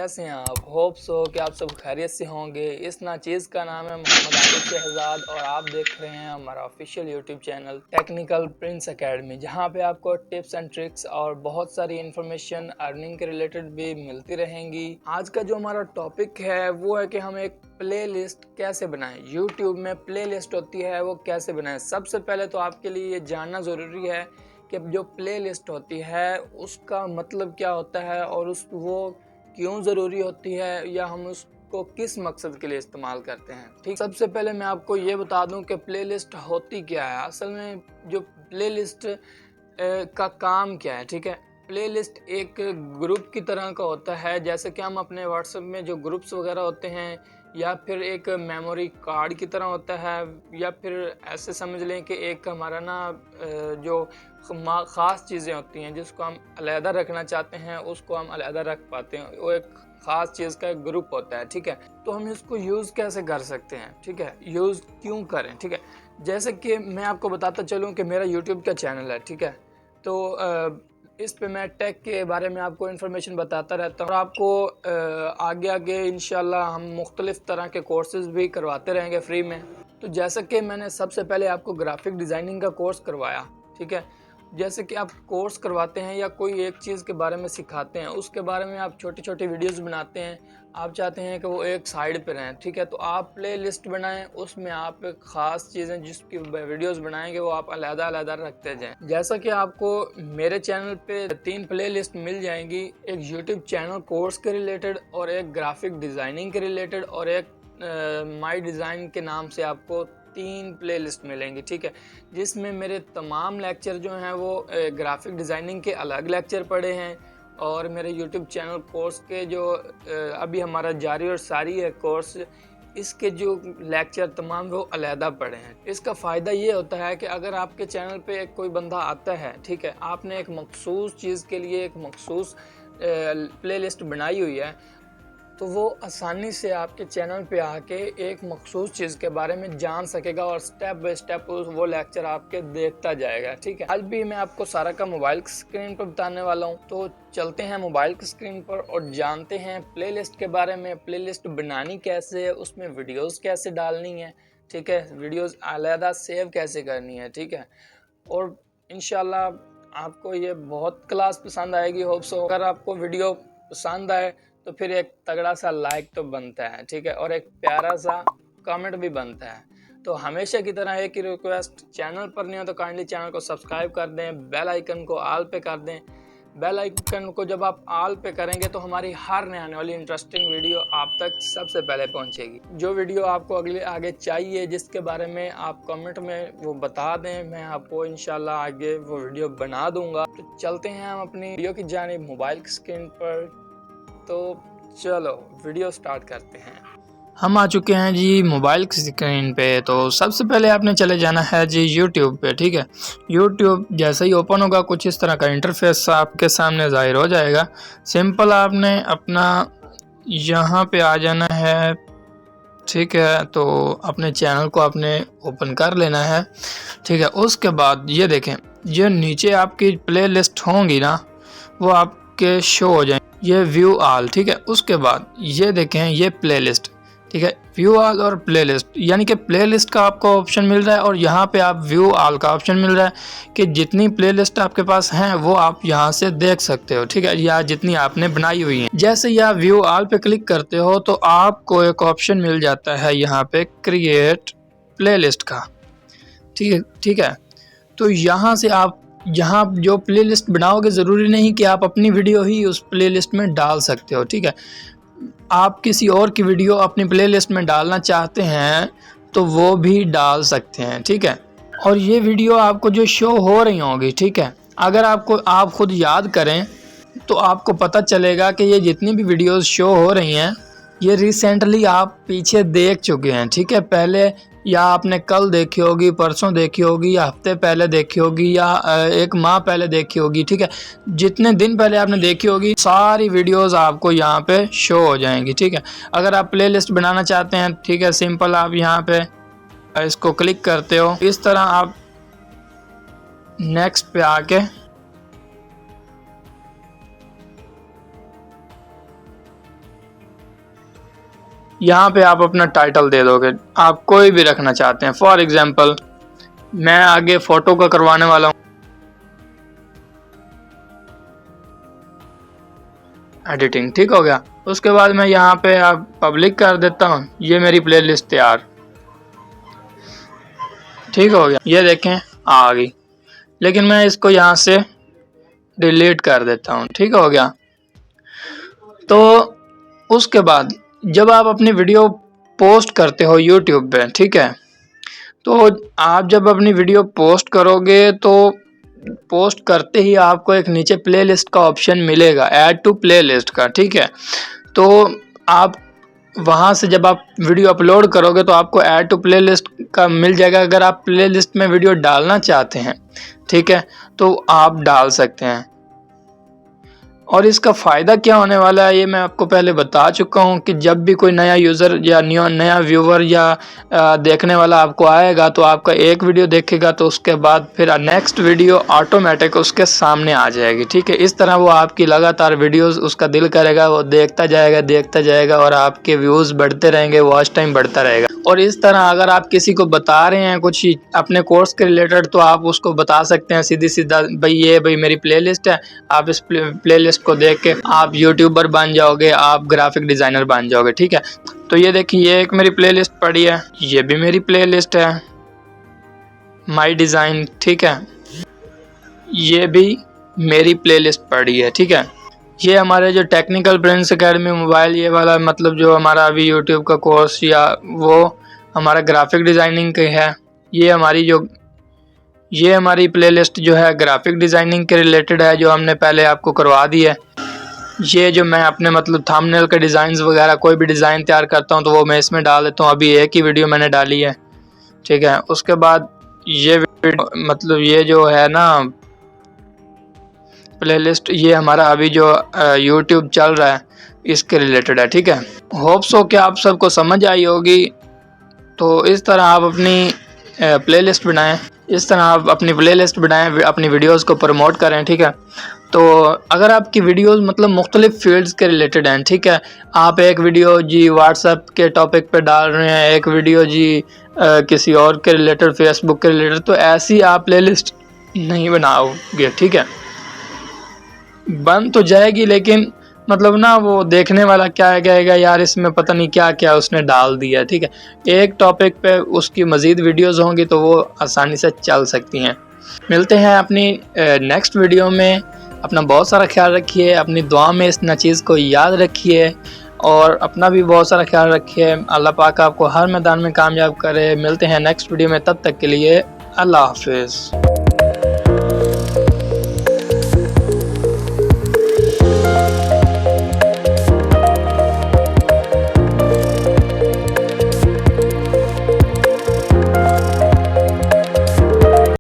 कैसे हैं आप? होप सो कि आप सब खैरियत से होंगे। इस नाचीज़ का नाम है मोहम्मद आबिद शहजाद और आप देख रहे हैं हमारा official YouTube channel technical Prince academy, जहां पे आपको टिप्स एंड ट्रिक्स और बहुत सारी इन्फॉर्मेशन अर्निंग के रिलेटेड भी मिलती रहेंगी। आज का जो हमारा टॉपिक है वो है कि हम एक प्ले लिस्ट कैसे बनाएं। यूट्यूब में प्ले लिस्ट होती है वो कैसे बनाएं। सबसे पहले तो आपके लिए ये जानना ज़रूरी है कि जो प्ले लिस्ट होती है उसका मतलब क्या होता है और वो क्यों ज़रूरी होती है या हम उसको किस मकसद के लिए इस्तेमाल करते हैं। ठीक, सबसे पहले मैं आपको ये बता दूं कि प्ले लिस्ट होती क्या है। असल में जो प्ले लिस्ट का काम क्या है, ठीक है। प्ले लिस्ट एक ग्रुप की तरह का होता है, जैसे कि हम अपने व्हाट्सएप में जो ग्रुप्स वगैरह होते हैं, या फिर एक मेमोरी कार्ड की तरह होता है, या फिर ऐसे समझ लें कि एक हमारा ना जो ख़ास चीज़ें होती हैं जिसको हम अलहदा रखना चाहते हैं उसको हम अलहदा रख पाते हैं। वो एक ख़ास चीज़ का एक ग्रुप होता है, ठीक है। तो हम इसको यूज़ कैसे कर सकते हैं, ठीक है, यूज़ क्यों करें, ठीक है। जैसे कि मैं आपको बताता चलूँ कि मेरा यूट्यूब का चैनल है, ठीक है। तो इस पे मैं टेक के बारे में आपको इन्फॉर्मेशन बताता रहता हूँ और आपको आगे आगे इंशाल्लाह हम मुख्तलिफ़ तरह के कोर्सेज़ भी करवाते रहेंगे फ्री में। तो जैसे कि मैंने सबसे पहले आपको ग्राफिक डिज़ाइनिंग का कोर्स करवाया, ठीक है। जैसे कि आप कोर्स करवाते हैं या कोई एक चीज़ के बारे में सिखाते हैं, उसके बारे में आप छोटी छोटी वीडियोज़ बनाते हैं, आप चाहते हैं कि वो एक साइड पे रहें, ठीक है। तो आप प्ले लिस्ट बनाएं, उसमें आप एक ख़ास चीज़ें जिसकी वीडियोज़ बनाएंगे वो आप अलग-अलग रखते जाएं। जैसा कि आपको मेरे चैनल पे 3 प्ले लिस्ट मिल जाएंगी, एक यूट्यूब चैनल कोर्स के रिलेटेड और एक ग्राफिक डिज़ाइनिंग के रिलेटेड और एक माई डिज़ाइन के नाम से आपको 3 प्ले लिस्ट मिलेंगी, ठीक है। जिसमें मेरे तमाम लेक्चर जो हैं वो ग्राफिक डिज़ाइनिंग के अलग लेक्चर पड़े हैं और मेरे यूट्यूब चैनल कोर्स के जो अभी हमारा जारी और सारी है कोर्स, इसके जो लेक्चर तमाम वो अलहदा पड़े हैं। इसका फ़ायदा ये होता है कि अगर आपके चैनल पे कोई बंदा आता है, ठीक है, आपने एक मखसूस चीज़ के लिए एक मखसूस प्ले लिस्ट बनाई हुई है, तो वो आसानी से आपके चैनल पे आके एक मखसूस चीज़ के बारे में जान सकेगा और स्टेप बाय स्टेप वो लेक्चर आपके देखता जाएगा, ठीक है। आज भी मैं आपको सारा का मोबाइल की स्क्रीन पर बताने वाला हूँ, तो चलते हैं मोबाइल की स्क्रीन पर और जानते हैं प्ले लिस्ट के बारे में। प्ले लिस्ट बनानी कैसे है, उसमें वीडियोज़ कैसे डालनी है, ठीक है, वीडियोज़ अलहदा सेव कैसे करनी है, ठीक है। और इंशाल्लाह आपको ये बहुत क्लास पसंद आएगी। होप सो अगर आपको वीडियो पसंद आए तो फिर एक तगड़ा सा लाइक तो बनता है, ठीक है, और एक प्यारा सा कमेंट भी बनता है। तो हमेशा की तरह एक ही रिक्वेस्ट, चैनल पर नहीं हो तो काइंडली चैनल को सब्सक्राइब कर दें, बेल आइकन को ऑल पे कर दें। बेल आइकन को जब आप ऑल पे करेंगे तो हमारी हर नई आने वाली इंटरेस्टिंग वीडियो आप तक सबसे पहले पहुंचेगी। जो वीडियो आपको आगे चाहिए, जिसके बारे में आप कमेंट में वो बता दें, मैं आपको इंशाल्लाह आगे वो वीडियो बना दूंगा। तो चलते हैं हम अपनी वीडियो की जानिब मोबाइल की स्क्रीन पर। तो चलो वीडियो स्टार्ट करते हैं। हम आ चुके हैं जी मोबाइल की स्क्रीन पे। तो सबसे पहले आपने चले जाना है जी यूट्यूब पे, ठीक है। यूट्यूब जैसे ही ओपन होगा कुछ इस तरह का इंटरफेस आपके सामने ज़ाहिर हो जाएगा। सिंपल आपने अपना यहाँ पे आ जाना है, ठीक है। तो अपने चैनल को आपने ओपन कर लेना है, ठीक है। उसके बाद ये देखें, ये नीचे आपकी प्ले लिस्ट होंगी ना, वो आपके शो हो जाएंगे, ये व्यू ऑल, ठीक है। उसके बाद ये देखें, ये प्ले लिस्ट, ठीक है, व्यू ऑल और प्ले लिस्ट, यानी कि प्ले लिस्ट का आपको ऑप्शन मिल रहा है और यहाँ पे आप व्यू ऑल का ऑप्शन मिल रहा है कि जितनी प्ले लिस्ट आपके पास हैं वो आप यहाँ से देख सकते हो, ठीक है, या जितनी आपने बनाई हुई है। जैसे ही आप व्यू ऑल पे क्लिक करते हो तो आपको एक ऑप्शन मिल जाता है यहाँ पे क्रिएट प्ले लिस्ट का, ठीक है। तो यहाँ से आप यहाँ जो प्ले लिस्ट बनाओगे, ज़रूरी नहीं कि आप अपनी वीडियो ही उस प्ले लिस्ट में डाल सकते हो, ठीक है। आप किसी और की वीडियो अपनी प्ले लिस्ट में डालना चाहते हैं तो वो भी डाल सकते हैं, ठीक है। और ये वीडियो आपको जो शो हो रही होंगी, ठीक है, अगर आप खुद याद करें तो आपको पता चलेगा कि ये जितनी भी वीडियोस शो हो रही हैं ये रिसेंटली आप पीछे देख चुके हैं, ठीक है। पहले या आपने कल देखी होगी, परसों देखी होगी, या हफ्ते पहले देखी होगी, या एक माह पहले देखी होगी, ठीक है। जितने दिन पहले आपने देखी होगी सारी वीडियोस आपको यहाँ पे शो हो जाएंगी, ठीक है। अगर आप प्ले लिस्ट बनाना चाहते हैं, ठीक है, सिंपल आप यहाँ पे इसको क्लिक करते हो, इस तरह आप नेक्स्ट पे आके यहाँ पे आप अपना टाइटल दे दोगे, आप कोई भी रखना चाहते हैं। फॉर एग्जांपल मैं आगे फोटो का करवाने वाला हूँ, एडिटिंग, ठीक हो गया। उसके बाद मैं यहाँ पे आप पब्लिक कर देता हूँ, ये मेरी प्लेलिस्ट तैयार, ठीक हो गया। ये देखें आ गई, लेकिन मैं इसको यहाँ से डिलीट कर देता हूँ, ठीक हो गया। तो उसके बाद जब आप अपनी वीडियो पोस्ट करते हो यूट्यूब पे, ठीक है, तो आप जब अपनी वीडियो पोस्ट करोगे तो पोस्ट करते ही आपको एक नीचे प्लेलिस्ट का ऑप्शन मिलेगा, ऐड टू प्लेलिस्ट का, ठीक है। तो आप वहाँ से जब आप वीडियो अपलोड करोगे तो आपको ऐड टू प्लेलिस्ट का मिल जाएगा। अगर आप प्लेलिस्ट में वीडियो डालना चाहते हैं, ठीक है, तो आप डाल सकते हैं। और इसका फ़ायदा क्या होने वाला है ये मैं आपको पहले बता चुका हूँ कि जब भी कोई नया यूज़र या नया व्यूवर या देखने वाला आपको आएगा तो आपका एक वीडियो देखेगा तो उसके बाद फिर नेक्स्ट वीडियो ऑटोमेटिक उसके सामने आ जाएगी, ठीक है। इस तरह वो आपकी लगातार वीडियोस उसका दिल करेगा, वो देखता जाएगा और आपके व्यूज़ बढ़ते रहेंगे, वॉच टाइम बढ़ता रहेगा। और इस तरह अगर आप किसी को बता रहे हैं कुछ अपने कोर्स के रिलेटेड तो आप उसको बता सकते हैं सीधा भाई मेरी प्लेलिस्ट है, आप इस प्लेलिस्ट को देख के आप यूट्यूबर बन जाओगे, आप ग्राफिक डिज़ाइनर बन जाओगे, ठीक है। तो ये देखिए, ये एक मेरी प्लेलिस्ट पड़ी है, ये भी मेरी प्लेलिस्ट है माय डिज़ाइन, ठीक है, ये भी मेरी प्लेलिस्ट पड़ी है, ठीक है। ये हमारे जो टेक्निकल प्रिंस एकेडमी मोबाइल ये वाला मतलब जो हमारा अभी यूट्यूब का कोर्स या वो हमारा ग्राफिक डिज़ाइनिंग का है, ये हमारी प्लेलिस्ट जो है ग्राफिक डिज़ाइनिंग के रिलेटेड है, जो हमने पहले आपको करवा दी है। ये जो मैं अपने मतलब थंबनेल के डिज़ाइंस वगैरह कोई भी डिज़ाइन तैयार करता हूँ तो वो मैं इसमें डाल देता हूँ। अभी एक ही वीडियो मैंने डाली है, ठीक है। उसके बाद ये मतलब ये जो है ना प्लेलिस्ट, ये हमारा अभी जो यूट्यूब चल रहा है इसके रिलेटेड है, ठीक है। होप सो कि आप सबको समझ आई होगी। तो इस तरह आप अपनी प्लेलिस्ट बनाएं, इस तरह आप अपनी प्लेलिस्ट बनाएं, अपनी वीडियोस को प्रमोट करें, ठीक है। तो अगर आपकी वीडियोस मतलब मुख्तलिफ फील्ड्स के रिलेटेड हैं, ठीक है, आप एक वीडियो जी व्हाट्सएप के टॉपिक पे डाल रहे हैं, एक वीडियो जी किसी और के रिलेटेड, फेसबुक के रिलेटेड, तो ऐसी आप प्लेलिस्ट नहीं बनाओगे, ठीक है। बन तो जाएगी लेकिन मतलब ना वो देखने वाला क्या कहेगा, यार इसमें पता नहीं क्या क्या उसने डाल दिया, ठीक है। एक टॉपिक पे उसकी मज़ीद वीडियोस होंगी तो वो आसानी से चल सकती हैं। मिलते हैं अपनी नेक्स्ट वीडियो में। अपना बहुत सारा ख्याल रखिए, अपनी दुआ में इस चीज़ को याद रखिए और अपना भी बहुत सारा ख्याल रखिए। अल्लाह पाक आपको हर मैदान में कामयाब करे। मिलते हैं नेक्स्ट वीडियो में, तब तक के लिए अल्लाह हाफिज़।